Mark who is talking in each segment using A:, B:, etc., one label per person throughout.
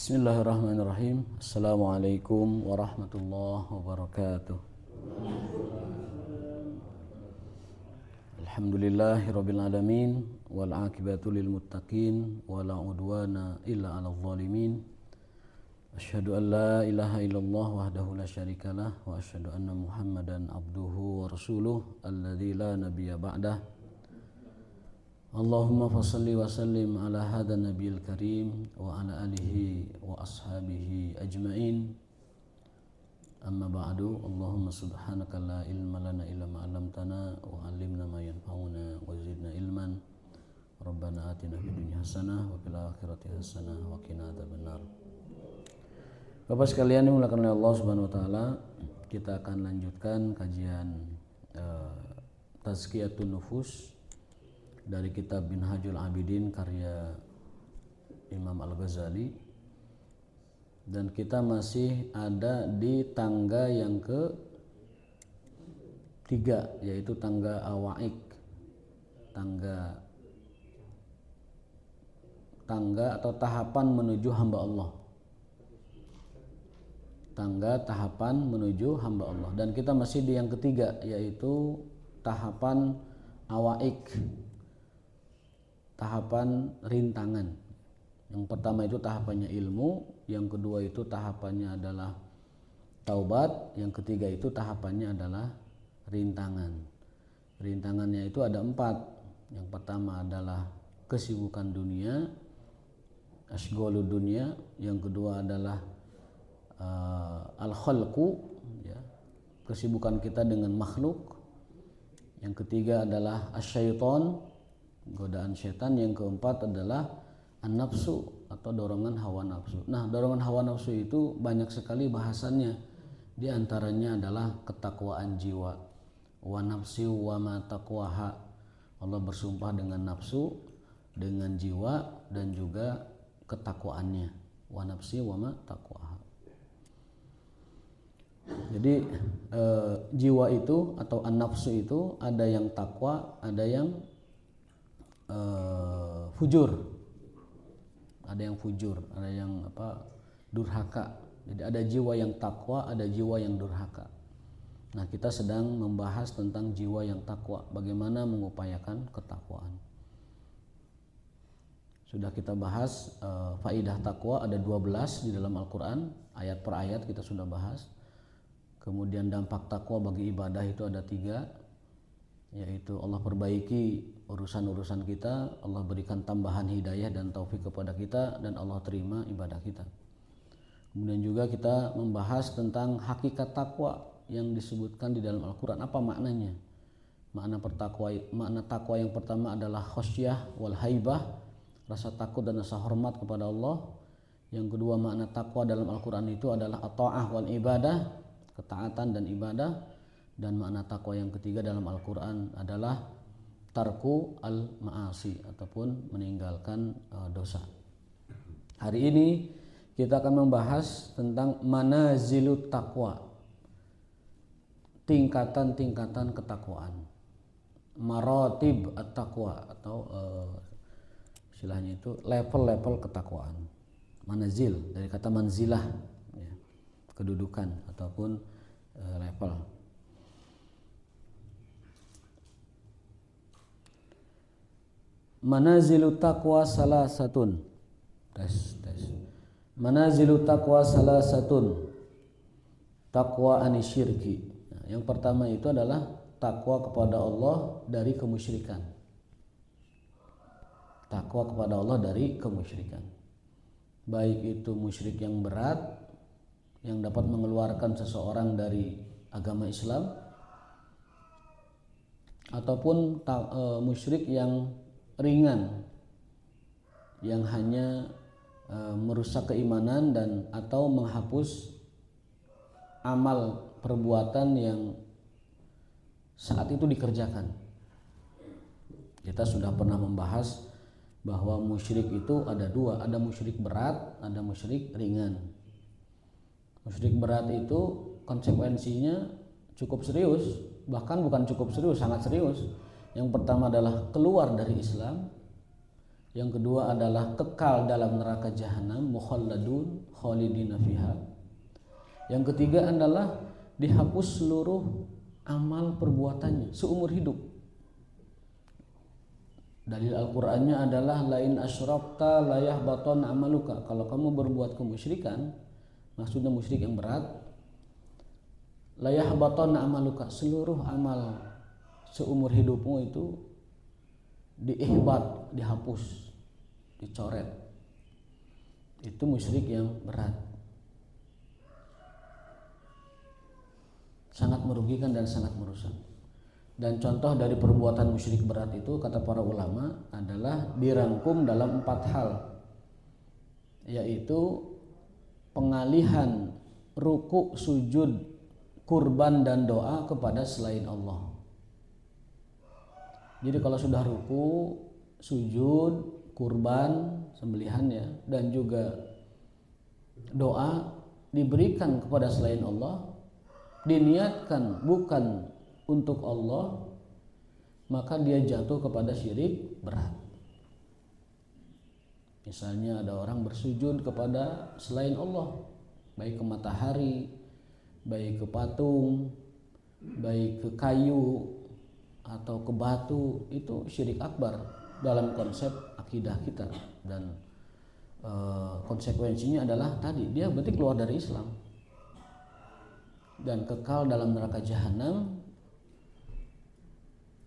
A: Bismillahirrahmanirrahim. Assalamualaikum warahmatullahi wabarakatuh. Alhamdulillahirabbil alamin wal aqibatu lil muttaqin wala udwana illa 'alal zalimin. Asyhadu an la ilaha illallah wahdahu la syarikalah wa asyhadu anna Muhammadan abduhu wa rasuluh alladzi la nabiyya ba'dah. Allahumma fassalli wa sallim ala hadha nabiyil karim wa ala alihi wa ashabihi ajma'in. Amma ba'du. Allahumma subhanaka la ilma lana illa ma 'allamtana wa 'allimna ma yanfa'una wa zidna ilman. Rabbana atina fid dunya hasanah wa fil akhirati hasanah wa qina adzabannar. Bapak sekalian yang dimuliakan oleh Allah Subhanahu wa taala, kita akan lanjutkan kajian Tazkiyatun Nufus dari kitab Minhajul Abidin karya Imam Al-Ghazali, dan kita masih ada di tangga yang ketiga, yaitu tangga awaik, tangga atau tahapan menuju hamba Allah, tangga tahapan menuju hamba Allah, dan kita masih di yang ketiga, yaitu tahapan awaik, tahapan rintangan. Yang pertama itu tahapannya ilmu, yang kedua itu tahapannya adalah taubat, yang ketiga itu tahapannya adalah rintangan. Rintangannya itu ada 4. Yang pertama adalah kesibukan dunia, asyghalud dunia. Yang kedua adalah al-khalqu, ya, kesibukan kita dengan makhluk. Yang ketiga adalah asyaiton, godaan setan. Yang keempat adalah an-nafsu atau dorongan hawa nafsu. Nah, dorongan hawa nafsu itu banyak sekali bahasannya. Di antaranya adalah ketakwaan jiwa. Wa nafsi wa ma taqwaha. Allah bersumpah dengan nafsu, dengan jiwa, dan juga ketakwaannya. Wa nafsi wa ma taqwaha. Jadi jiwa itu atau an-nafsu itu ada yang takwa, ada yang fujur, ada yang durhaka. Jadi ada jiwa yang takwa, ada jiwa yang durhaka. Nah, kita sedang membahas tentang jiwa yang takwa, bagaimana mengupayakan ketakwaan. Sudah kita bahas faidah takwa ada 12 di dalam Al-Quran, ayat per ayat kita sudah bahas. Kemudian dampak takwa bagi ibadah itu ada 3, yaitu Allah perbaiki urusan-urusan kita, Allah berikan tambahan hidayah dan taufik kepada kita, dan Allah terima ibadah kita. Kemudian juga kita membahas tentang hakikat takwa yang disebutkan di dalam Al-Quran. Apa maknanya? Makna takwa yang pertama adalah khasyah wal haibah, rasa takut dan rasa hormat kepada Allah. Yang kedua, makna takwa dalam Al-Quran itu adalah at-ta'ah wal ibadah, ketaatan dan ibadah. Dan makna takwa yang ketiga dalam Al-Quran adalah tarku al-ma'asi, ataupun meninggalkan dosa. Hari ini kita akan membahas tentang manazilut taqwa, tingkatan-tingkatan ketakwaan, maratib at-taqwa, atau istilahnya itu level-level ketakwaan. Manazil dari kata manzilah, ya, kedudukan ataupun level. Manazilut taqwa salasatun. Tes. Manazilut taqwa salasatun. Taqwa anisyirki. Nah, yang pertama itu adalah takwa kepada Allah dari kemusyrikan. Takwa kepada Allah dari kemusyrikan. Baik itu musyrik yang berat, yang dapat mengeluarkan seseorang dari agama Islam, ataupun musyrik yang ringan, yang hanya merusak keimanan dan atau menghapus amal perbuatan yang saat itu dikerjakan. Kita sudah pernah membahas bahwa musyrik itu ada 2, ada musyrik berat, ada musyrik ringan. Musyrik berat itu konsekuensinya cukup serius, bahkan bukan cukup serius, sangat serius. Yang pertama adalah keluar dari Islam. Yang kedua adalah kekal dalam neraka jahanam, mukhalladun khalidina fiha. Yang ketiga adalah dihapus seluruh amal perbuatannya seumur hidup. Dalil Al-Qur'annya adalah lain asyrakta la yahbaton amaluka. Kalau kamu berbuat kemusyrikan, maksudnya musyrik yang berat, la yahbaton amaluka, seluruh amal seumur hidupmu itu diihbat, dihapus, dicoret. Itu musyrik yang berat, sangat merugikan dan sangat merusak. Dan contoh dari perbuatan musyrik berat itu kata para ulama adalah dirangkum dalam 4 hal, yaitu pengalihan ruku, sujud, kurban dan doa kepada selain Allah. Jadi kalau sudah ruku, sujud, kurban, sembelihannya, dan juga doa diberikan kepada selain Allah, diniatkan bukan untuk Allah, maka dia jatuh kepada syirik berat. Misalnya ada orang bersujud kepada selain Allah, baik ke matahari, baik ke patung, baik ke kayu atau ke batu, itu syirik akbar dalam konsep akidah kita. Dan konsekuensinya adalah tadi, dia berarti keluar dari Islam dan kekal dalam neraka jahanam,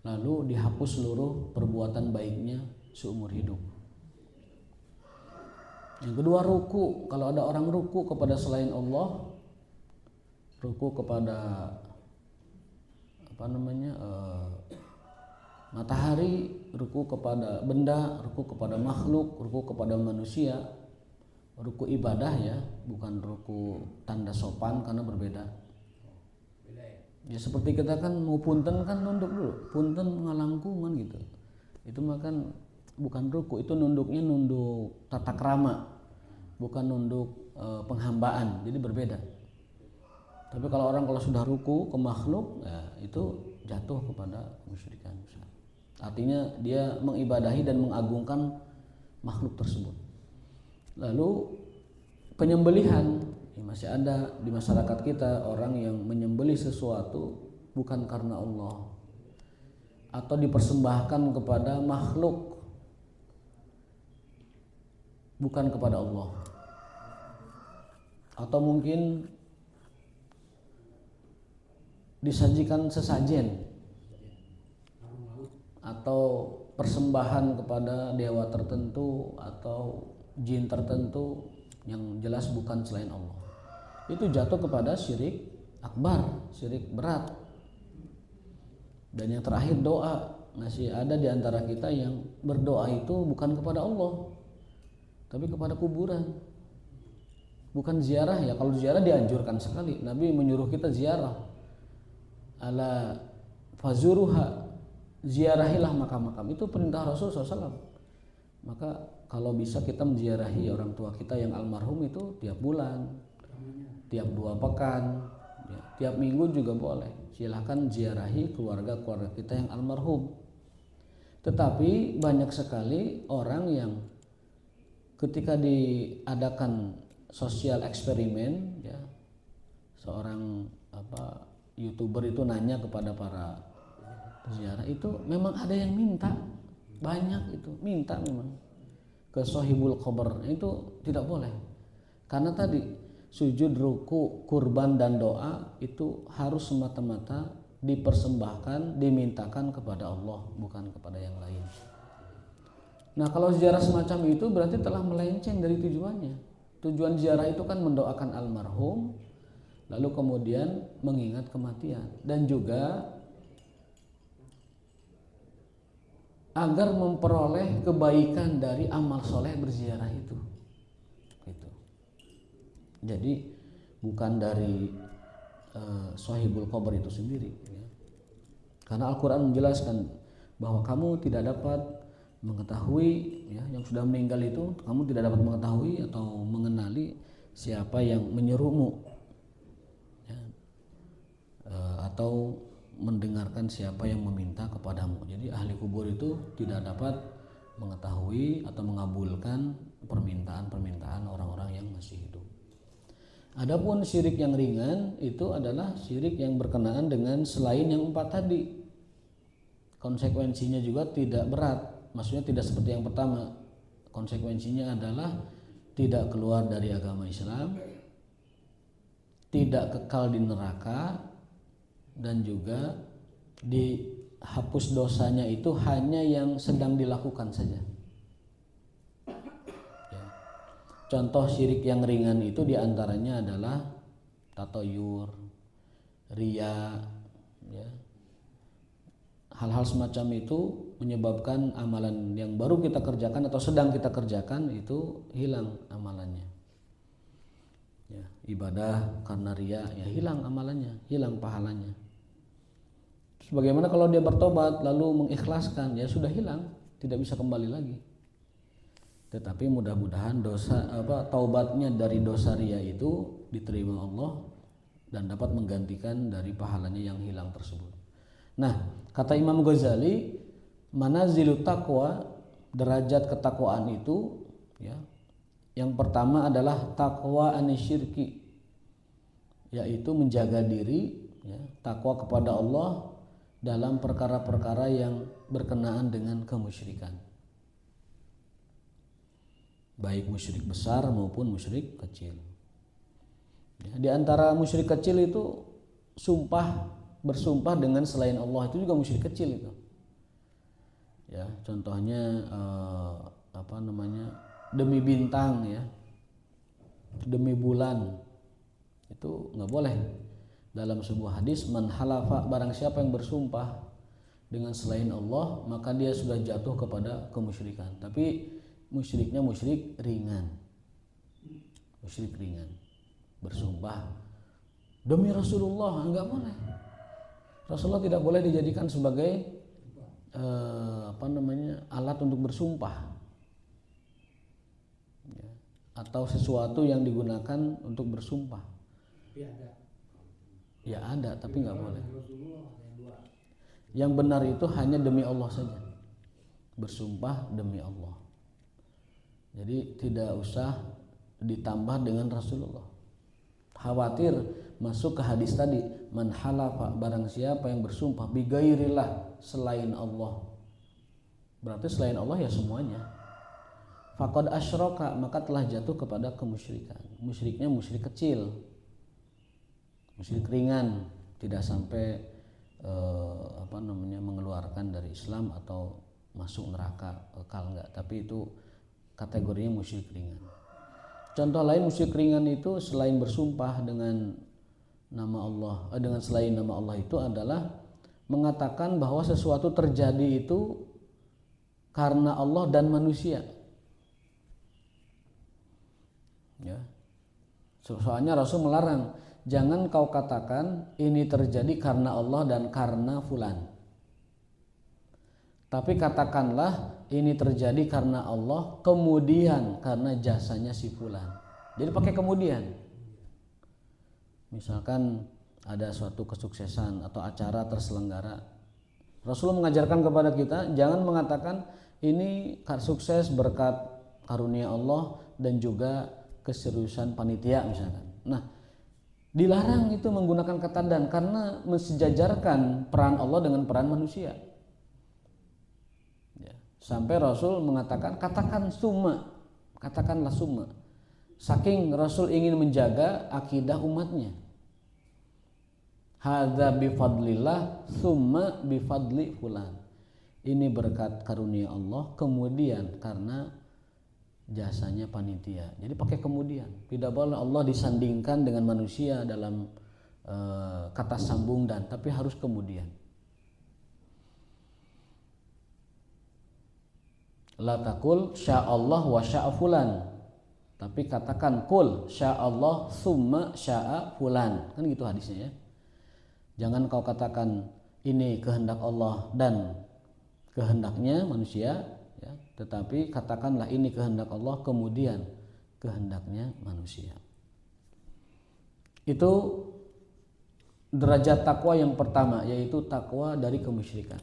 A: lalu dihapus seluruh perbuatan baiknya seumur hidup. Yang kedua, ruku. Kalau ada orang ruku kepada selain Allah, ruku kepada matahari, ruku kepada benda, ruku kepada makhluk, ruku kepada manusia, ruku ibadah ya, bukan ruku tanda sopan karena berbeda. Ya seperti kita kan mau punten kan nunduk dulu, punten ngalangkungan gitu. Itu mah kan bukan ruku, itu nunduknya nunduk tata krama, bukan nunduk penghambaan, jadi berbeda. Tapi kalau orang kalau sudah ruku ke makhluk, ya itu jatuh kepada kemusyrikan. Artinya dia mengibadahi dan mengagungkan makhluk tersebut. Lalu penyembelihan, masih ada di masyarakat kita orang yang menyembelih sesuatu bukan karena Allah, atau dipersembahkan kepada makhluk bukan kepada Allah, atau mungkin disajikan sesajen atau persembahan kepada dewa tertentu atau jin tertentu yang jelas bukan selain Allah. Itu jatuh kepada syirik akbar, syirik berat. Dan yang terakhir doa. Masih ada di antara kita yang berdoa itu bukan kepada Allah, tapi kepada kuburan. Bukan ziarah ya, kalau ziarah dianjurkan sekali. Nabi menyuruh kita ziarah. Ala fazuruha, ziarahilah makam-makam. Itu perintah Rasul SAW. Maka kalau bisa kita menziarahi orang tua kita yang almarhum itu tiap bulan, tiap 2 pekan, ya, tiap minggu juga boleh. Silahkan ziarahi keluarga-keluarga kita yang almarhum. Tetapi banyak sekali orang yang ketika diadakan sosial eksperimen, ya, seorang YouTuber itu nanya kepada para peziarah itu, memang ada yang minta, banyak itu minta memang ke sohibul qabr, itu tidak boleh. Karena tadi sujud, ruku, kurban dan doa itu harus semata-mata dipersembahkan, dimintakan kepada Allah, bukan kepada yang lain. Nah, kalau ziarah semacam itu berarti telah melenceng dari tujuannya. Tujuan ziarah itu kan mendoakan almarhum, lalu kemudian mengingat kematian, dan juga agar memperoleh kebaikan dari amal soleh berziarah itu. Gitu. Jadi bukan dari sohibul qabr itu sendiri, ya. Karena Al-Quran menjelaskan bahwa kamu tidak dapat mengetahui, ya, yang sudah meninggal itu kamu tidak dapat mengetahui atau mengenali siapa yang menyerumu, ya, atau mendengarkan siapa yang meminta kepadamu. Jadi ahli kubur itu tidak dapat mengetahui atau mengabulkan permintaan-permintaan orang-orang yang masih hidup. Adapun syirik yang ringan itu adalah syirik yang berkenaan dengan selain yang 4 tadi. Konsekuensinya juga tidak berat, maksudnya tidak seperti yang pertama. Konsekuensinya adalah tidak keluar dari agama Islam, tidak kekal di neraka, dan juga dihapus dosanya itu hanya yang sedang dilakukan saja. Ya. Contoh syirik yang ringan itu diantaranya adalah tatoyur, riya, ya. Hal-hal semacam itu menyebabkan amalan yang baru kita kerjakan atau sedang kita kerjakan itu hilang amalannya. Ya, ibadah karena riya ya hilang amalannya, hilang pahalanya. Bagaimana kalau dia bertobat lalu mengikhlaskan, ya sudah hilang, tidak bisa kembali lagi. Tetapi mudah-mudahan taubatnya dari dosa riya itu diterima Allah dan dapat menggantikan dari pahalanya yang hilang tersebut. Nah, kata Imam Ghazali, manazilut taqwa, derajat ketakwaan itu, ya, yang pertama adalah taqwa anisyirki, yaitu menjaga diri, ya, takwa kepada Allah dalam perkara-perkara yang berkenaan dengan kemusyrikan, baik musyrik besar maupun musyrik kecil. Ya, di antara musyrik kecil itu bersumpah dengan selain Allah, itu juga musyrik kecil itu. Ya, contohnya demi bintang, ya, demi bulan, itu nggak boleh. Dalam sebuah hadis, man halafa, barang siapa yang bersumpah dengan selain Allah, maka dia sudah jatuh kepada kemusyrikan. Tapi musyriknya musyrik ringan. Musyrik ringan. Bersumpah demi Rasulullah, enggak boleh. Rasulullah tidak boleh dijadikan sebagai alat untuk bersumpah. Ya, atau sesuatu yang digunakan untuk bersumpah. Ya ada, tapi nggak boleh. Yang benar itu hanya demi Allah saja, bersumpah demi Allah. Jadi tidak usah ditambah dengan Rasulullah. Khawatir masuk ke hadis tadi, man halafa, barang siapa yang bersumpah bigairillah, selain Allah. Berarti selain Allah ya semuanya. Faqad asyraka, maka telah jatuh kepada kemusyrikan. Musyriknya musyrik kecil, musyrik ringan, tidak sampai mengeluarkan dari Islam atau masuk neraka kekal, enggak, tapi itu kategorinya musyrik ringan. Contoh lain musyrik ringan itu selain bersumpah dengan nama Allah, dengan selain nama Allah itu adalah mengatakan bahwa sesuatu terjadi itu karena Allah dan manusia. Ya. Soalnya Rasul melarang, jangan kau katakan ini terjadi karena Allah dan karena fulan. Tapi katakanlah ini terjadi karena Allah, kemudian karena jasanya si fulan. Jadi pakai kemudian. Misalkan ada suatu kesuksesan atau acara terselenggara, Rasulullah mengajarkan kepada kita jangan mengatakan ini sukses berkat karunia Allah dan juga keseriusan panitia misalkan. Nah, dilarang itu menggunakan kata dan, karena mensejajarkan peran Allah dengan peran manusia. Ya. Sampai Rasul mengatakan katakanlah summa. Saking Rasul ingin menjaga akidah umatnya. Hadza bifadlillah summa bifadli fulan. Ini berkat karunia Allah, kemudian karena jasanya panitia. Jadi pakai kemudian. Tidak boleh Allah disandingkan dengan manusia dalam kata sambung dan, tapi harus kemudian. La taqul sya'allah wa sya'a fulan. Tapi katakan kul sya'allah summa sya'a fulan. Kan gitu hadisnya ya. Jangan kau katakan ini kehendak Allah dan kehendaknya manusia, ya, tetapi katakanlah ini kehendak Allah kemudian kehendaknya manusia. Itu derajat takwa yang pertama, yaitu takwa dari kemusyrikan.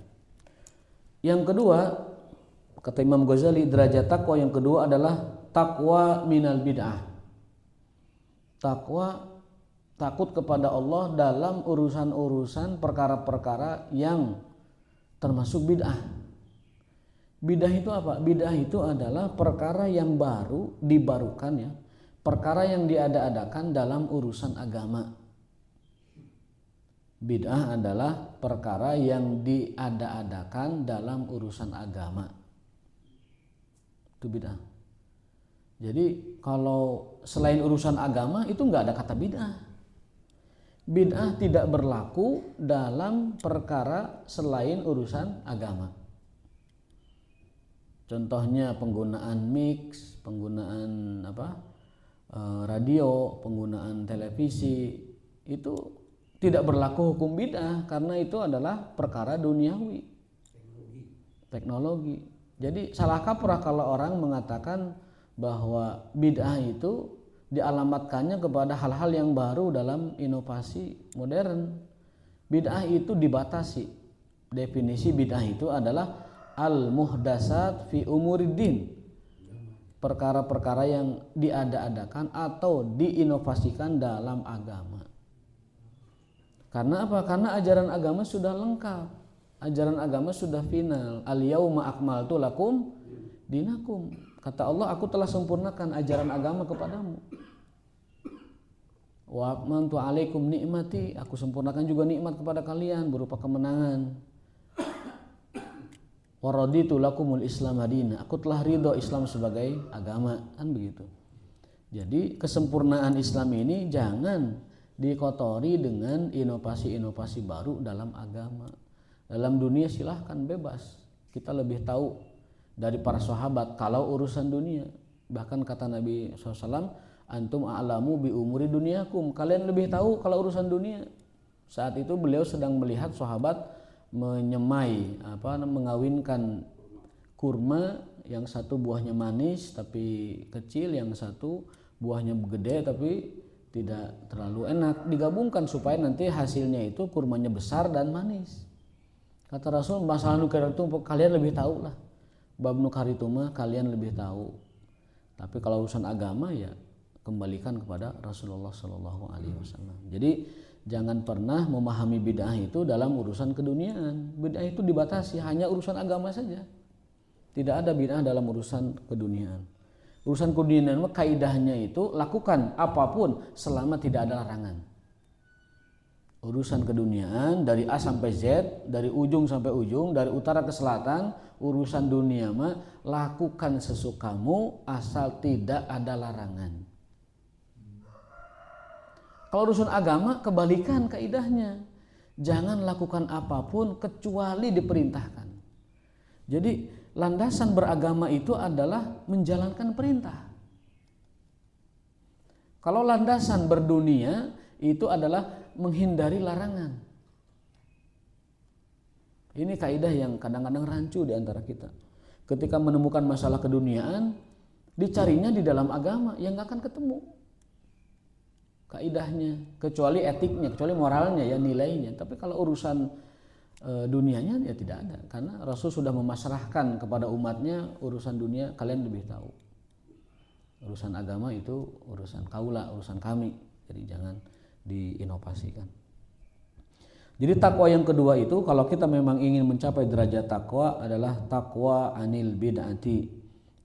A: Yang kedua, Kata Imam Ghazali, derajat takwa yang kedua adalah takwa minal bid'ah. Takwa takut kepada Allah dalam urusan-urusan perkara-perkara yang termasuk bid'ah. Bid'ah itu apa? Bid'ah itu adalah perkara yang baru, dibarukan ya. Perkara yang diada-adakan dalam urusan agama. Bid'ah adalah perkara yang diada-adakan dalam urusan agama. Itu bid'ah. Jadi kalau selain urusan agama itu nggak ada kata bid'ah. Bid'ah tidak berlaku dalam perkara selain urusan agama. Contohnya penggunaan mix, penggunaan radio, penggunaan televisi, itu tidak berlaku hukum bid'ah karena itu adalah perkara duniawi, teknologi. Jadi salah kaprah kalau orang mengatakan bahwa bid'ah itu dialamatkannya kepada hal-hal yang baru dalam inovasi modern. Bid'ah itu dibatasi. Definisi bid'ah itu adalah al-muhdasat fi umuriddin. Perkara-perkara yang diada-adakan atau diinovasikan dalam agama. Karena apa? Karena ajaran agama sudah lengkap. Ajaran agama sudah final. Al-yauma akmaltu lakum dinakum. Kata Allah, aku telah sempurnakan ajaran agama kepadamu. Wa akmaltu alaikum nikmati. Aku sempurnakan juga nikmat kepada kalian berupa kemenangan. Wa raditu lakumul Islam madina. Aku telah ridho Islam sebagai agama, kan begitu. Jadi kesempurnaan Islam ini jangan dikotori dengan inovasi-inovasi baru dalam agama. Dalam dunia silahkan bebas. Kita lebih tahu dari para sahabat kalau urusan dunia. Bahkan kata Nabi SAW, antum a'lamu bi umuri dunyakum. Kalian lebih tahu kalau urusan dunia. Saat itu beliau sedang melihat sahabat menyemai, mengawinkan kurma, yang satu buahnya manis tapi kecil, yang satu buahnya gede tapi tidak terlalu enak, digabungkan supaya nanti hasilnya itu kurmanya besar dan manis. Kata Rasul, masalah nukar itu kalian lebih tahu lah. Bab nukar itu mah kalian lebih tahu. Tapi kalau urusan agama ya kembalikan kepada Rasulullah Shallallahu Alaihi Wasallam. Jadi jangan pernah memahami bid'ah itu dalam urusan keduniaan. Bid'ah itu dibatasi hanya urusan agama saja. Tidak ada bid'ah dalam urusan keduniaan. Urusan keduniaan kaidahnya itu lakukan apapun selama tidak ada larangan. Urusan keduniaan dari A sampai Z, dari ujung sampai ujung, dari utara ke selatan, urusan dunia mah lakukan sesukamu asal tidak ada larangan. Kalau urusan agama kebalikan kaidahnya. Jangan lakukan apapun kecuali diperintahkan. Jadi landasan beragama itu adalah menjalankan perintah. Kalau landasan berdunia itu adalah menghindari larangan. Ini kaidah yang kadang-kadang rancu di antara kita. Ketika menemukan masalah keduniaan, dicarinya di dalam agama yang gak akan ketemu kaidahnya, kecuali etiknya, kecuali moralnya ya, nilainya. Tapi kalau urusan dunianya ya tidak ada, karena Rasul sudah memasrahkan kepada umatnya urusan dunia kalian lebih tahu. Urusan agama itu urusan kaula, urusan kami. Jadi jangan diinovasikan. Jadi takwa yang kedua itu kalau kita memang ingin mencapai derajat takwa adalah takwa anil bid'ati,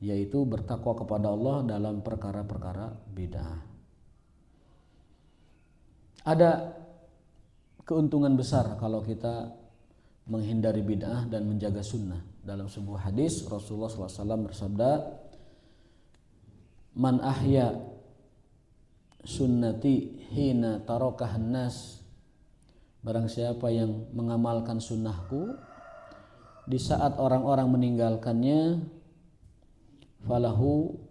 A: yaitu bertakwa kepada Allah dalam perkara-perkara bid'ah. Ada keuntungan besar kalau kita menghindari bid'ah dan menjaga sunnah. Dalam sebuah hadis Rasulullah SAW bersabda, man ahya sunnati hina tarokahan nas, barang siapa yang mengamalkan sunnahku di saat orang-orang meninggalkannya, falahu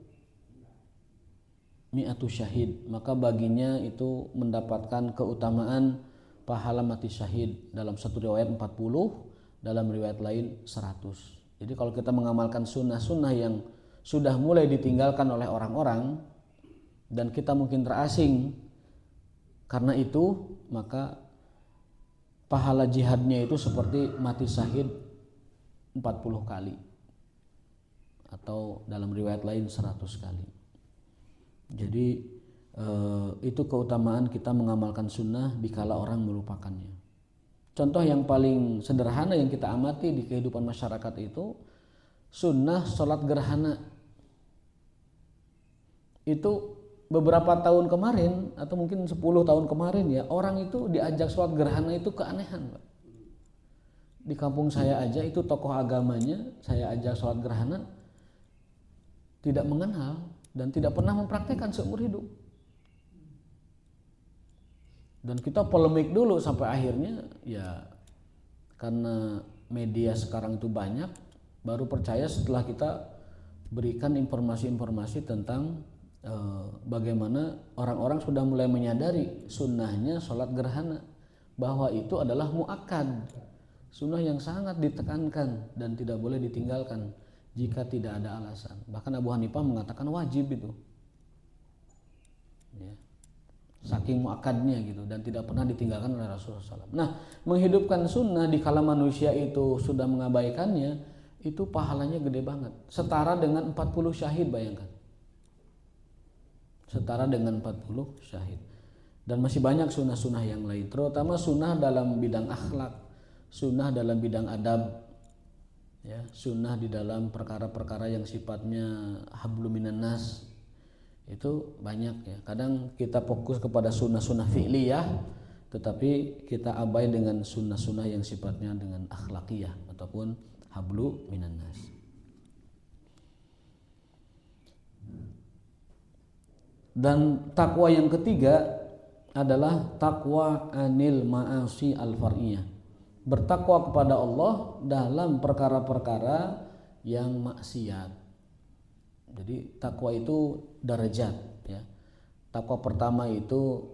A: mi'atu syahid, maka baginya itu mendapatkan keutamaan pahala mati syahid. Dalam satu riwayat 40, dalam riwayat lain 100. Jadi kalau kita mengamalkan sunnah-sunnah yang sudah mulai ditinggalkan oleh orang-orang dan kita mungkin terasing karena itu, maka pahala jihadnya itu seperti mati syahid 40 kali. atau dalam riwayat lain 100 kali. Jadi itu keutamaan kita mengamalkan sunnah dikala orang melupakannya. Contoh yang paling sederhana yang kita amati di kehidupan masyarakat itu sunnah sholat gerhana. Itu beberapa tahun kemarin atau mungkin 10 tahun kemarin ya, orang itu diajak sholat gerhana itu keanehan, Pak. Di kampung saya aja itu tokoh agamanya saya ajak sholat gerhana tidak mengenal dan tidak pernah mempraktekkan seumur hidup. Dan kita polemik dulu sampai akhirnya ya karena media sekarang itu banyak, baru percaya setelah kita berikan informasi-informasi tentang bagaimana orang-orang sudah mulai menyadari sunnahnya sholat gerhana, bahwa itu adalah muakkad, sunnah yang sangat ditekankan dan tidak boleh ditinggalkan jika tidak ada alasan. Bahkan Abu Hanifah mengatakan wajib itu, ya, saking muakkadnya gitu, dan tidak pernah ditinggalkan oleh Rasulullah SAW. Nah, menghidupkan sunnah di kala manusia itu sudah mengabaikannya, itu pahalanya gede banget, setara dengan 40 syahid, bayangkan, setara dengan 40 syahid. Dan masih banyak sunnah-sunnah yang lain, terutama sunnah dalam bidang akhlak, sunnah dalam bidang adab, ya, sunnah di dalam perkara-perkara yang sifatnya hablum minan nas, itu banyak ya. Kadang kita fokus kepada sunnah-sunnah fi'liyah, tetapi kita abai dengan sunnah-sunnah yang sifatnya dengan akhlakiyah ataupun hablu minan nas. Dan takwa yang ketiga adalah takwa anil ma'asi al-far'iyah, bertakwa kepada Allah dalam perkara-perkara yang maksiat. Jadi takwa itu derajat, ya. Takwa pertama itu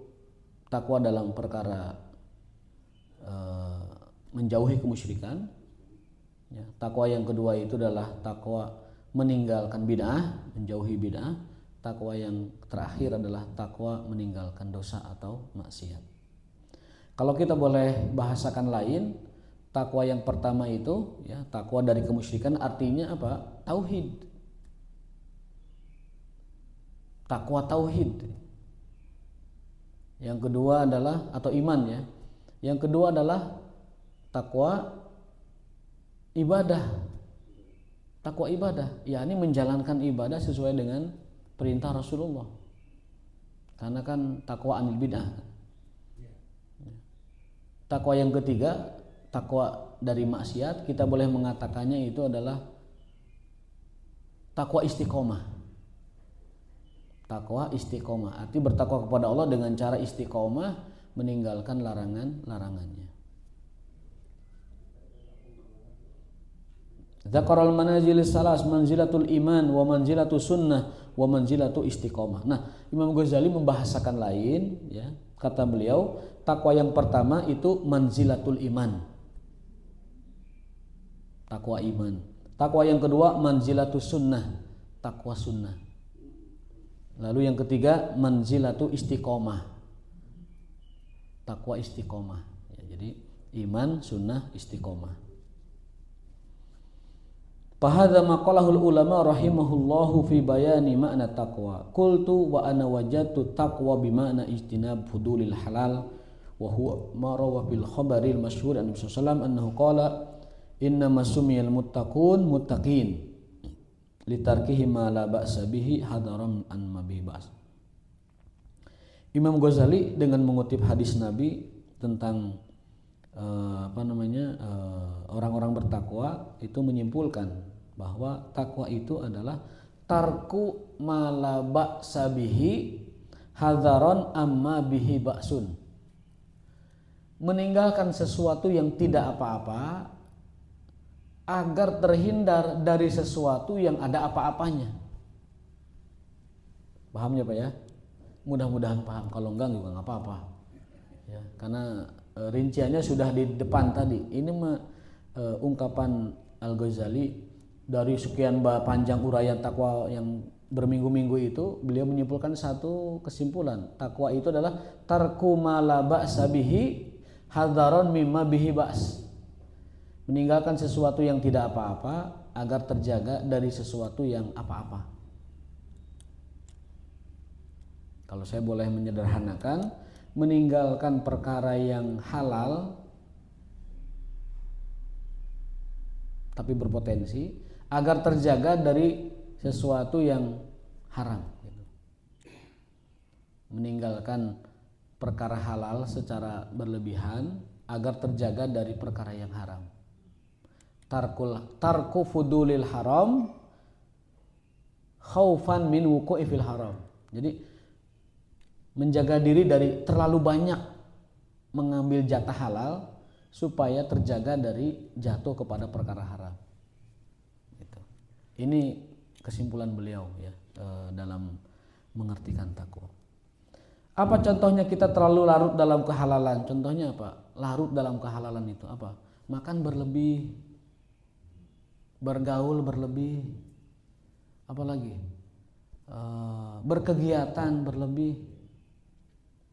A: takwa dalam perkara menjauhi kemusyrikan, ya. Takwa yang kedua itu adalah takwa meninggalkan bid'ah, menjauhi bid'ah. Takwa yang terakhir adalah takwa meninggalkan dosa atau maksiat. Kalau kita boleh bahasakan lain, takwa yang pertama itu, ya, takwa dari kemusyrikan, artinya apa? Tauhid. Takwa tauhid. Yang kedua adalah atau iman, ya. Yang kedua adalah takwa ibadah. Takwa ibadah, yakni menjalankan ibadah sesuai dengan perintah Rasulullah. Karena kan takwa anil bid'ah. Takwa yang ketiga, takwa dari maksiat, kita boleh mengatakannya itu adalah takwa istiqomah. Takwa istiqomah, arti bertakwa kepada Allah dengan cara istiqomah meninggalkan larangannya. Dzakarul manazilis salas, manzilatul iman wa manzilatul sunnah wa manzilatul istiqomah. Nah, Imam Ghazali membahasakan lain, ya. Kata beliau, takwa yang pertama itu manzilatul iman, takwa iman. Takwa yang kedua manzilatul sunnah, takwa sunnah. Lalu yang ketiga manzilatu istiqomah, takwa istiqomah, ya, jadi iman, sunnah, istiqomah. Fahadza maqalahul ulama rahimahullahu fi bayani makna taqwa. Qultu wa ana wajadtu taqwa bima'na ijtinab fudulil halal wa huwa ma rawa bil khabaril masyhur an Nabi sallallahu alaihi wasallam annahu qala innama sumiyal muttaqun muttaqin litarkihi ma la ba'sa bihi hadaram an ma bihi ba's. Imam Ghazali dengan mengutip hadis Nabi tentang orang-orang bertakwa itu menyimpulkan bahwa takwa itu adalah tarku ma la ba'sa bihi hadaran amma bihi ba'sun, meninggalkan sesuatu yang tidak apa-apa agar terhindar dari sesuatu yang ada apa-apanya. Pahamnya Pak ya? Mudah-mudahan paham. Kalau enggak juga nggak apa-apa. Ya, karena rinciannya sudah di depan tadi. Ini ungkapan Al-Ghazali dari sekian panjang uraian takwa yang berminggu-minggu itu, beliau menyimpulkan satu kesimpulan. Takwa itu adalah tarku ma la ba'sa bihi hadaron mimma bihi ba's. Meninggalkan sesuatu yang tidak apa-apa agar terjaga dari sesuatu yang apa-apa. Kalau saya boleh menyederhanakan, meninggalkan perkara yang halal tapi berpotensi agar terjaga dari sesuatu yang haram. Meninggalkan perkara halal secara berlebihan agar terjaga dari perkara yang haram. Tarku fudulil haram khaufan min wuqu'i fil haram. Jadi menjaga diri dari terlalu banyak mengambil jatah halal supaya terjaga dari jatuh kepada perkara haram. Gitu. Ini kesimpulan beliau ya dalam mengartikan takwa. Apa contohnya kita terlalu larut dalam kehalalan? Contohnya apa? Larut dalam kehalalan itu apa? Makan berlebih, bergaul berlebih, apalagi berkegiatan berlebih.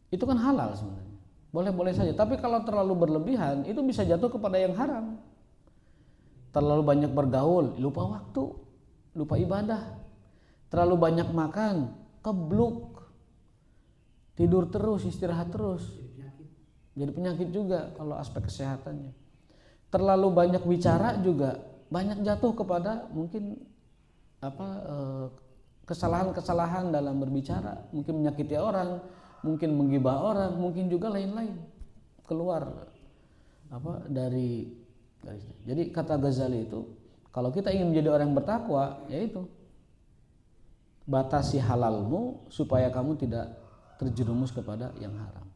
A: Itu kan halal sebenarnya. Boleh-boleh saja, tapi kalau terlalu berlebihan itu bisa jatuh kepada yang haram. Terlalu banyak bergaul, lupa waktu, lupa ibadah. Terlalu banyak makan, kebluk, tidur terus, istirahat terus. Jadi penyakit juga kalau aspek kesehatannya. Terlalu banyak bicara juga banyak jatuh kepada mungkin kesalahan-kesalahan dalam berbicara, mungkin menyakiti orang, mungkin menggibah orang, mungkin juga lain-lain keluar dari. Jadi kata Ghazali itu, kalau kita ingin menjadi orang yang bertakwa, yaitu batasi halalmu supaya kamu tidak terjerumus kepada yang haram.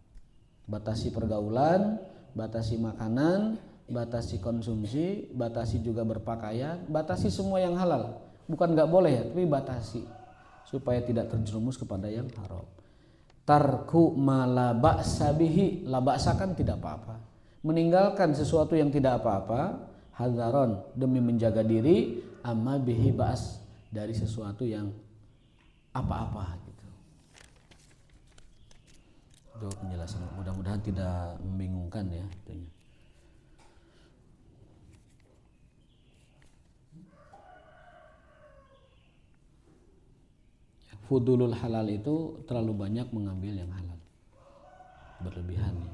A: Batasi pergaulan, batasi makanan, batasi konsumsi, batasi juga berpakaian, batasi semua yang halal. Bukan nggak boleh ya, tapi batasi supaya tidak terjerumus kepada yang haram. Tarku ma la ba'sa bihi, la ba'sa kan tidak apa-apa. Meninggalkan sesuatu yang tidak apa-apa, hadaron demi menjaga diri, amma bihi ba's dari sesuatu yang apa-apa gitu. Itu penjelasan, mudah-mudahan tidak membingungkan ya itunya. Fudulul halal itu terlalu banyak mengambil yang halal, berlebihannya.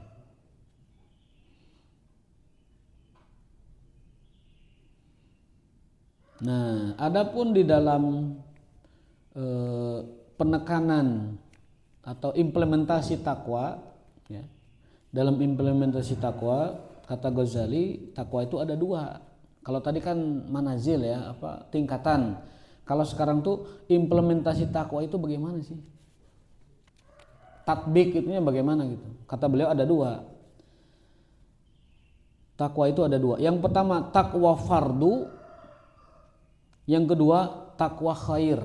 A: Nah, adapun di dalam penekanan atau implementasi takwa, ya, dalam implementasi takwa kata Ghazali, takwa itu ada dua. Kalau tadi kan manazil ya, tingkatan. Kalau sekarang tuh implementasi takwa itu bagaimana sih? Tatbik itunya bagaimana gitu? Kata beliau ada dua. Takwa itu ada dua. Yang pertama takwa fardu, yang kedua takwa khair.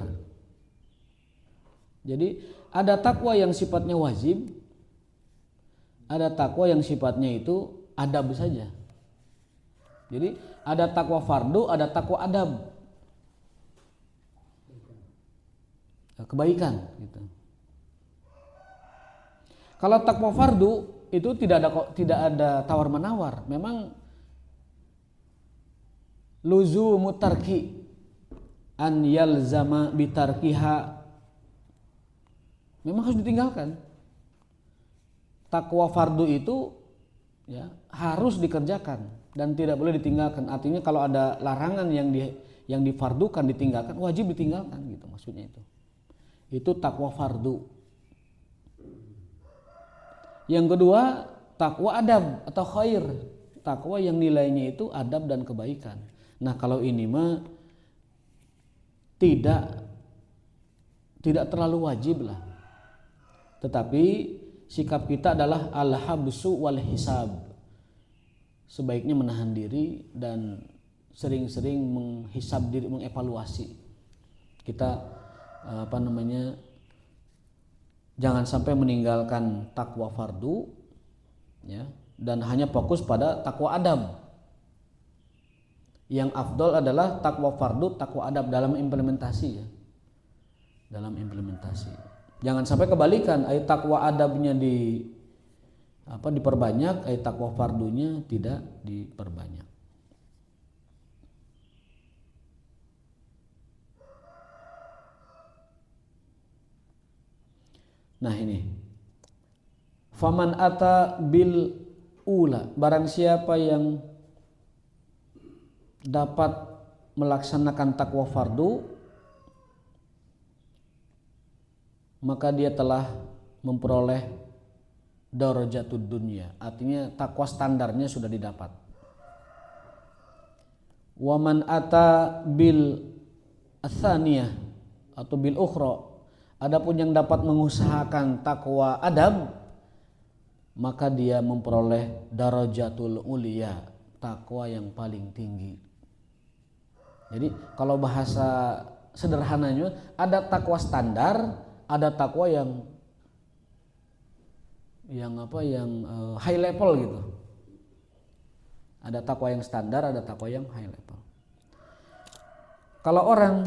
A: Jadi ada takwa yang sifatnya wajib, ada takwa yang sifatnya itu adab saja. Jadi ada takwa fardu, ada takwa adab. Kebaikan gitu. Kalau takwa fardu itu tidak ada tawar menawar. Memang luzumu tarki an yalzama bitarkiha, memang harus ditinggalkan. Takwa fardu itu ya harus dikerjakan dan tidak boleh ditinggalkan. Artinya kalau ada larangan yang difardukan ditinggalkan, wajib ditinggalkan gitu maksudnya itu. Itu takwa fardu. Yang kedua takwa adab atau khair, takwa yang nilainya itu adab dan kebaikan. Nah kalau ini mah tidak terlalu wajib lah, tetapi sikap kita adalah al-habsu wal hisab, sebaiknya menahan diri dan sering-sering menghisab diri, mengevaluasi kita jangan sampai meninggalkan takwa fardu ya, dan hanya fokus pada takwa adab. Yang afdol adalah takwa fardu, takwa adab dalam implementasi ya. Dalam implementasi. Jangan sampai kebalikan, takwa adabnya diperbanyak, takwa fardunya tidak diperbanyak. Nah ini, faman ata bil ula, barang siapa yang dapat melaksanakan takwa fardu, maka dia telah memperoleh darajatud dunya, artinya takwa standarnya sudah didapat. Waman ata bil atsaniyah atau bil ukhra, adapun yang dapat mengusahakan takwa adab, maka dia memperoleh darajatul ulia, takwa yang paling tinggi. Jadi kalau bahasa sederhananya, ada takwa standar, ada takwa yang high level gitu. Ada takwa yang standar, ada takwa yang high level. Kalau orang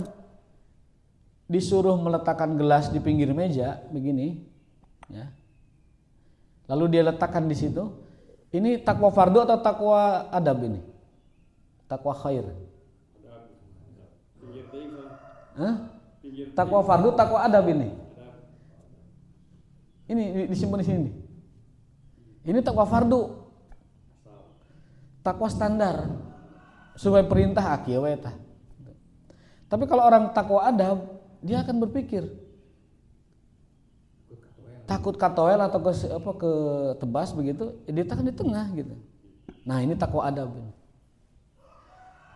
A: disuruh meletakkan gelas di pinggir meja begini, ya, lalu dia letakkan di situ, ini takwa fardu atau takwa adab ini? Takwa khair. Takwa fardu, takwa adab ini. Ini disimpan di sini. Ini takwa fardu. Takwa standar. Sesuai perintah akieu we tah. Tapi kalau orang takwa adab, dia akan berpikir takut katoel atau ke tebas begitu, dia takkan di tengah gitu. Nah, ini takwa adab.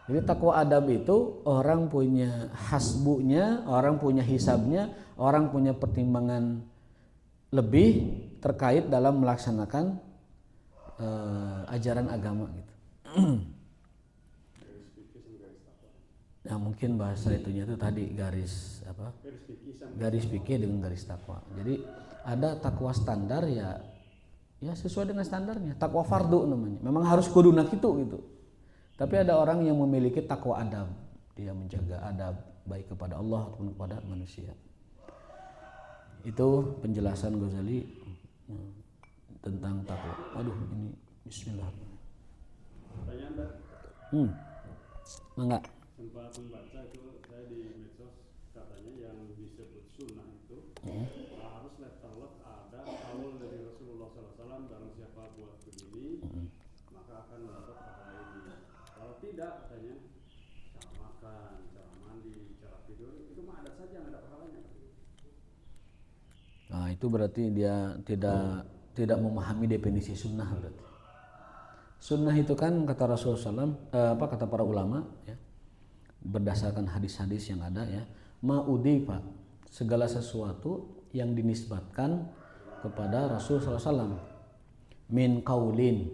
A: Jadi takwa adab itu orang punya hasbunya, orang punya hisabnya, orang punya pertimbangan lebih terkait dalam melaksanakan ajaran agama gitu. Nah, mungkin bahasa itunya itu tadi garis fikih dengan garis takwa. Jadi ada takwa standar ya sesuai dengan standarnya. Takwa fardu namanya. Memang harus kuduna gitu. Tapi ada orang yang memiliki takwa adab. Dia menjaga adab baik kepada Allah ataupun kepada manusia. Itu penjelasan Ghazali tentang takwa. Aduh, ini bismillah. Enggak.
B: Sempat membaca itu saya di medsos, katanya yang disebut sunnah itu harus letter ada qaul dari Rasulullah SAW, barang siapa buat begini maka akan mendapat pahala ini. Kalau tidak, katanya cara makan, cara mandi, cara tidur itu mah ada saja, nggak ada pahalanya.
A: Nah, itu berarti dia tidak memahami definisi sunnah berarti. Sunnah itu kan kata Rasulullah SAW, kata para ulama ya, berdasarkan hadis-hadis yang ada ya, ma'udhifa, segala sesuatu yang dinisbatkan kepada Rasulullah SAW, min qaulin,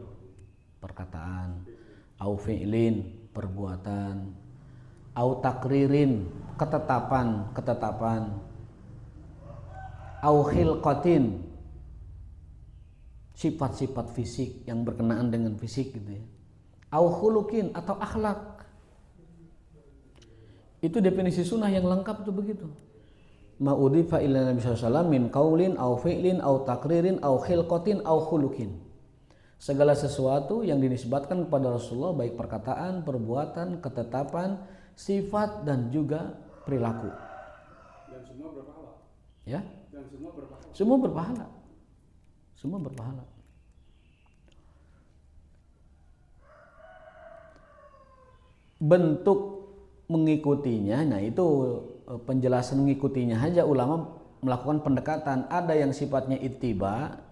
A: perkataan, au fi'lin, perbuatan, au takririn, ketetapan, au khilqatin, sifat-sifat fisik yang berkenaan dengan fisik gitu ya, au khuluqin atau akhlak. Itu definisi sunnah yang lengkap itu begitu. Ma'udhifa ila Nabi SAW min qaulin au fi'lin au takririn au khilqatin au khuluqin. Segala sesuatu yang dinisbatkan kepada Rasulullah, baik perkataan, perbuatan, ketetapan, sifat dan juga perilaku.
B: Dan semua berpahala.
A: Ya?
B: Dan semua berpahala.
A: Semua berpahala. Semua berpahala. Bentuk mengikutinya, nah itu penjelasan mengikutinya aja ulama melakukan pendekatan. Ada yang sifatnya ittiba,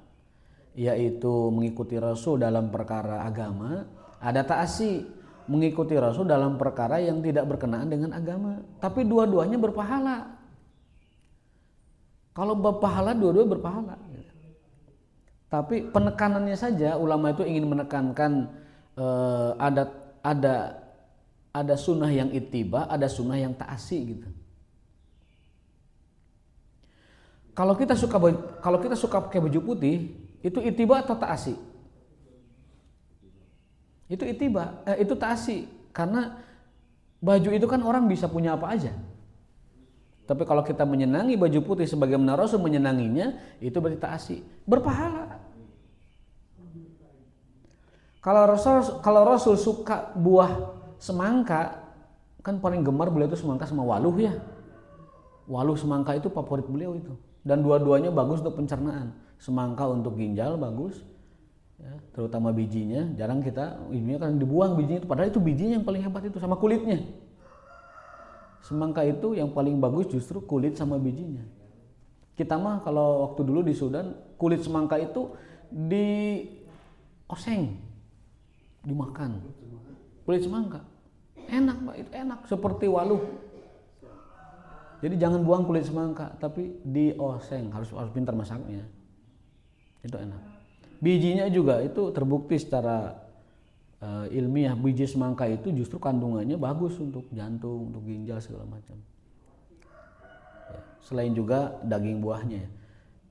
A: yaitu mengikuti Rasul dalam perkara agama. Ada ta'asi, mengikuti Rasul dalam perkara yang tidak berkenaan dengan agama. Tapi dua-duanya berpahala. Kalau berpahala, dua-dua berpahala. Tapi penekanannya saja ulama itu ingin menekankan ada sunnah yang ittiba, ada sunnah yang ta'asi gitu. Kalau kita suka pakai baju putih, itu ittiba atau ta'asi? Itu ittiba, itu ta'asi. Karena baju itu kan orang bisa punya apa aja. Tapi kalau kita menyenangi baju putih sebagaimana Rasul menyenanginya, itu berarti ta'asi, berpahala. Kalau Rasul suka buah semangka, kan paling gemar beliau itu semangka sama waluh ya. Waluh semangka itu favorit beliau itu. dan dua-duanya bagus untuk pencernaan. Semangka untuk ginjal bagus, ya, terutama bijinya. Jarang bijinya kan dibuang bijinya itu, padahal itu bijinya yang paling hebat itu sama kulitnya. Semangka itu yang paling bagus justru kulit sama bijinya. Kita mah kalau waktu dulu di Sudan, kulit semangka itu dioseng, dimakan. Kulit semangka enak Pak, itu enak seperti waluh. Jadi jangan buang kulit semangka, tapi dioseng, harus pintar masaknya. Itu enak. Bijinya juga itu terbukti secara ilmiah, biji semangka itu justru kandungannya bagus untuk jantung, untuk ginjal segala macam. Ya, selain juga daging buahnya.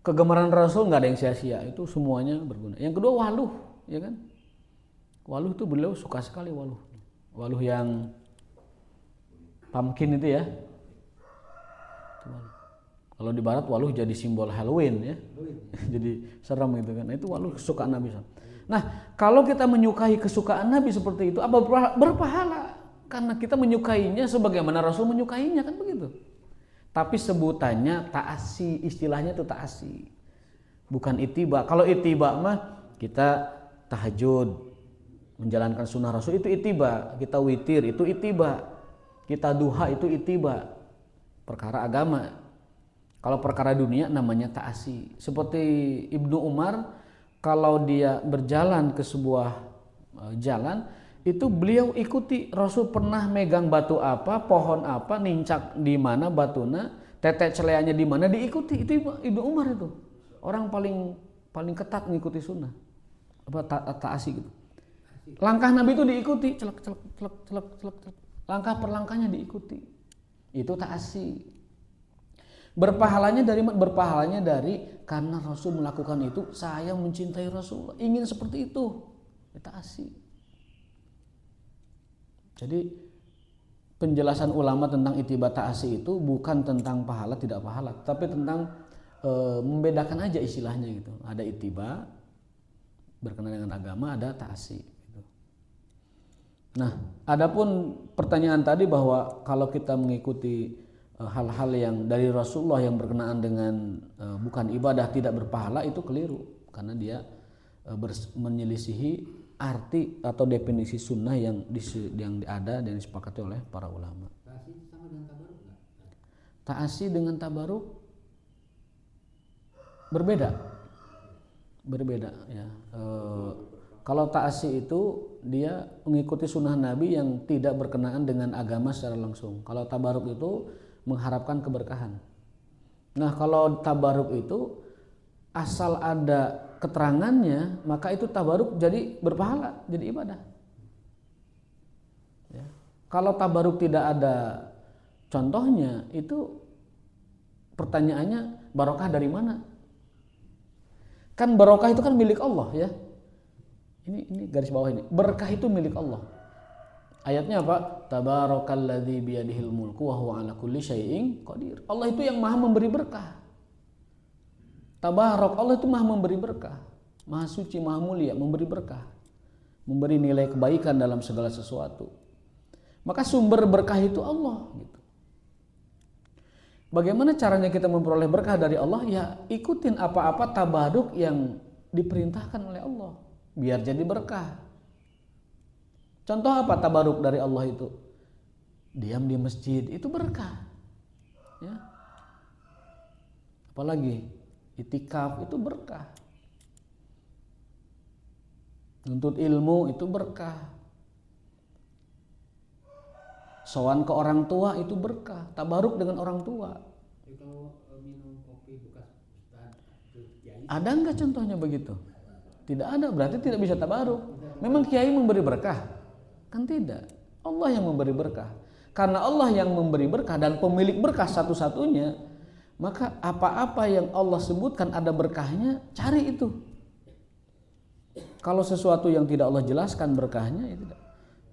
A: Kegemaran Rasul nggak ada yang sia-sia, itu semuanya berguna. Yang kedua waluh, ya kan? Waluh itu beliau suka sekali waluh. Waluh yang pumpkin itu ya. Kalau di barat waluh jadi simbol Halloween ya. Jadi serem gitu kan. Nah, itu waluh kesukaan Nabi. Nah, kalau kita menyukai kesukaan Nabi seperti itu, apa berpahala? Karena kita menyukainya sebagaimana Rasul menyukainya, kan begitu. Tapi sebutannya ta'asi, istilahnya itu ta'asi. Bukan ittiba. Kalau ittiba mah kita tahajud, menjalankan sunnah Rasul itu ittiba. Kita witir itu ittiba. Kita duha itu ittiba. Perkara agama. Kalau perkara dunia namanya ta'asi. Seperti Ibnu Umar, kalau dia berjalan ke sebuah jalan, itu beliau ikuti Rasul pernah megang batu apa, pohon apa, nincak di mana batuna, tetek celeanya di mana, diikuti. Itu Ibnu Umar itu. Orang paling ketat mengikuti sunnah. Apa ta'asi gitu. Langkah Nabi itu diikuti, celek. Langkah per langkahnya diikuti. Itu ta'asi. Berpahalanya dari karena Rasul melakukan itu, saya mencintai Rasul, ingin seperti itu. Ta'asi. Jadi penjelasan ulama tentang ittiba ta'asi itu bukan tentang pahala tidak pahala, tapi tentang membedakan aja istilahnya gitu. Ada ittiba berkenaan dengan agama, ada ta'asi gitu. Nah, adapun pertanyaan tadi bahwa kalau kita mengikuti hal-hal yang dari Rasulullah yang berkenaan dengan bukan ibadah tidak berpahala, itu keliru karena dia menyelisihi arti atau definisi sunnah yang ada dan disepakati oleh para ulama. Ta'asi dengan tabaruk berbeda ya. Kalau ta'asi itu dia mengikuti sunnah Nabi yang tidak berkenaan dengan agama secara langsung. Kalau tabaruk itu mengharapkan keberkahan. Nah, kalau tabaruk itu asal ada keterangannya, maka itu tabaruk jadi berpahala, jadi ibadah. Ya. Kalau tabaruk tidak ada contohnya, itu pertanyaannya barokah dari mana? Kan barokah itu kan milik Allah ya. Ini garis bawah ini. Berkah itu milik Allah. Ayatnya apa? Tabarakalladzi biyadihil mulku wa huwa ala kulli syai'in qadir. Allah itu yang maha memberi berkah. Tabarak, Allah itu maha memberi berkah. Maha suci, maha mulia, memberi berkah. Memberi nilai kebaikan dalam segala sesuatu. Maka sumber berkah itu Allah gitu. Bagaimana caranya kita memperoleh berkah dari Allah? Ya ikutin apa-apa tabaruk yang diperintahkan oleh Allah. Biar jadi berkah. Contoh apa tabaruk dari Allah itu? Diam di masjid, itu berkah. Ya. Apalagi itikaf itu berkah. Nuntut ilmu itu berkah. Sowan ke orang tua itu berkah. Tabaruk dengan orang tua. Ada enggak contohnya begitu? Tidak ada, berarti tidak bisa tabaruk. Memang kiai memberi berkah? Kan tidak. Allah yang memberi berkah. Karena Allah yang memberi berkah dan pemilik berkah satu-satunya, maka apa-apa yang Allah sebutkan ada berkahnya, cari itu. Kalau sesuatu yang tidak Allah jelaskan berkahnya, ya tidak.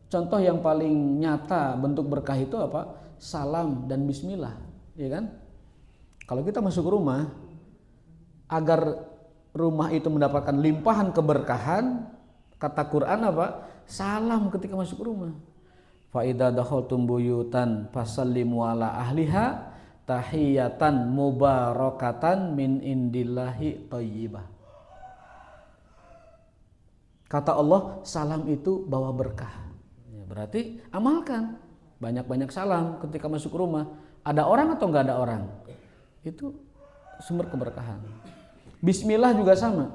A: Contoh yang paling nyata bentuk berkah itu apa? Salam dan bismillah, ya kan? Kalau kita masuk rumah, agar rumah itu mendapatkan limpahan keberkahan, kata Quran apa? Salam ketika masuk rumah. Fa idza dakhaltum buyutan fasallimu ala ahliha tahiyatan mubarakatan min indillahi thayyibah. Kata Allah, salam itu bawa berkah. Ya, berarti amalkan. Banyak-banyak salam ketika masuk rumah. Ada orang atau enggak ada orang? Itu sumber keberkahan. Bismillah juga sama.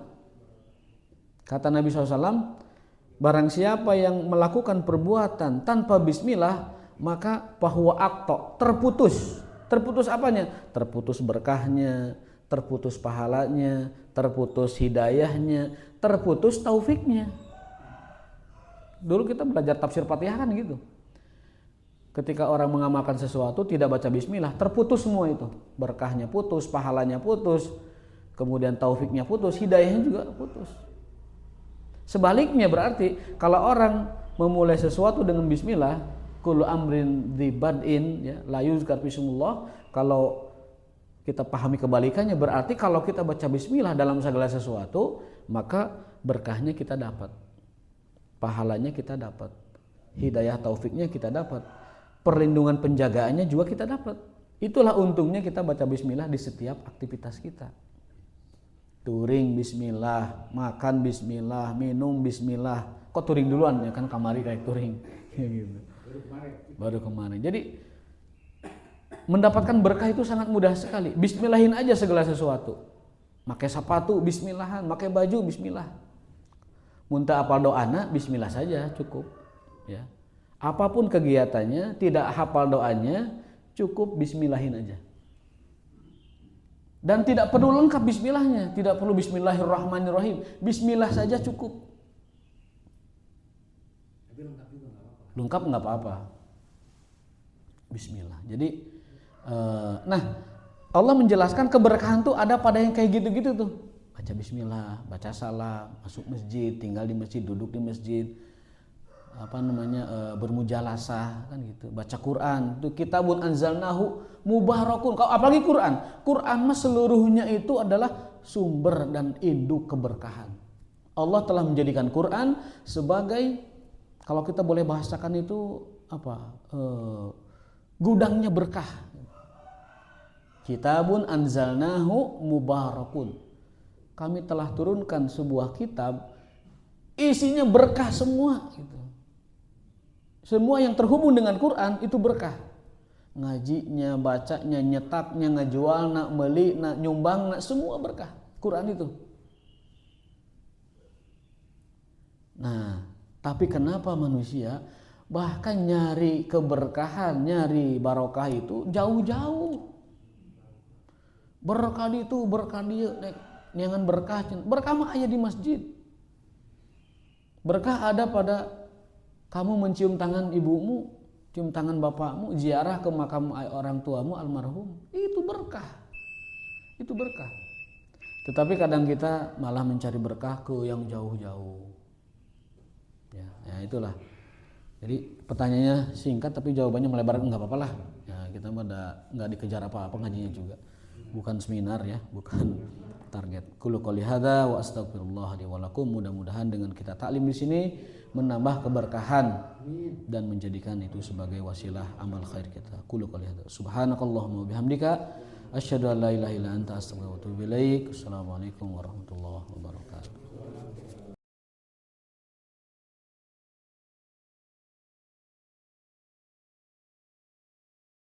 A: Kata Nabi SAW, barang siapa yang melakukan perbuatan tanpa bismillah, maka bahwa akto, terputus. Terputus apanya? Terputus berkahnya, terputus pahalanya, terputus hidayahnya, terputus taufiknya. Dulu kita belajar tafsir Fatihah kan gitu. Ketika orang mengamalkan sesuatu tidak baca bismillah, terputus semua itu. Berkahnya putus, pahalanya putus, kemudian taufiknya putus, hidayahnya juga putus. Sebaliknya berarti kalau orang memulai sesuatu dengan bismillah, kullu amrin dzibadin, ya, la yuzkar bismillah, kalau kita pahami kebalikannya berarti kalau kita baca bismillah dalam segala sesuatu, maka berkahnya kita dapat. Pahalanya kita dapat. Hidayah taufiknya kita dapat. Perlindungan penjagaannya juga kita dapat. Itulah untungnya kita baca bismillah di setiap aktivitas kita. Touring bismillah, makan bismillah, minum bismillah. Kok touring duluan ya kan, kamari kayak touring gitu. Baru kemarin. Jadi mendapatkan berkah itu sangat mudah sekali. Bismillahin aja segala sesuatu. Pakai sepatu bismillahan, pakai baju bismillah. Muntah apal doana bismillah saja cukup, ya. Apapun kegiatannya, tidak hafal doanya, cukup bismillahin aja. Dan tidak perlu lengkap bismillahnya, tidak perlu bismillahirrahmanirrahim. Bismillah saja cukup.
C: Tapi lengkap juga nggak apa-apa.
A: Lengkap nggak apa-apa. Bismillah. Jadi, nah Allah menjelaskan keberkahan tuh ada pada yang kayak gitu-gitu tuh. Baca bismillah, baca salam, masuk masjid, tinggal di masjid, duduk di masjid. Bermujalasah kan gitu, baca Quran, itu kitabun anzalnahu mubarakun. Kalau apalagi Quran mah seluruhnya itu adalah sumber dan induk keberkahan. Allah telah menjadikan Quran sebagai, kalau kita boleh bahasakan itu gudangnya berkah. Kitabun anzalnahu mubarakun. Kami telah turunkan sebuah kitab isinya berkah semua gitu. Semua yang terhubung dengan Quran itu berkah. Ngajinya, bacanya, nyetaknya, ngejualna, melina, nyumbangna, semua berkah. Quran itu. Nah, tapi kenapa manusia bahkan nyari keberkahan, nyari barokah itu jauh-jauh. Berkah itu, berkah dia, nyangan berkah. Berkah mah aya di masjid. Berkah ada pada kamu mencium tangan ibumu, cium tangan bapakmu, ziarah ke makam orang tuamu almarhum. Itu berkah. Itu berkah. Tetapi kadang kita malah mencari berkah ke yang jauh-jauh. Ya itulah. Jadi pertanyaannya singkat tapi jawabannya melebar, enggak apa-apa lah. Ya, kita mah enggak dikejar apa-apa ngajinya juga. Bukan seminar ya, bukan target. Qul qouli hadza wa astaghfirullah li wa lakum. Mudah-mudahan dengan kita taklim di sini menambah keberkahan dan menjadikan itu sebagai wasilah amal khair kita. Qul qouli hadza. Subhanakallahumma wa bihamdika asyhadu an la ilaha illa anta astaghfiruka wa atubu ilaik. Assalamualaikum warahmatullahi wabarakatuh.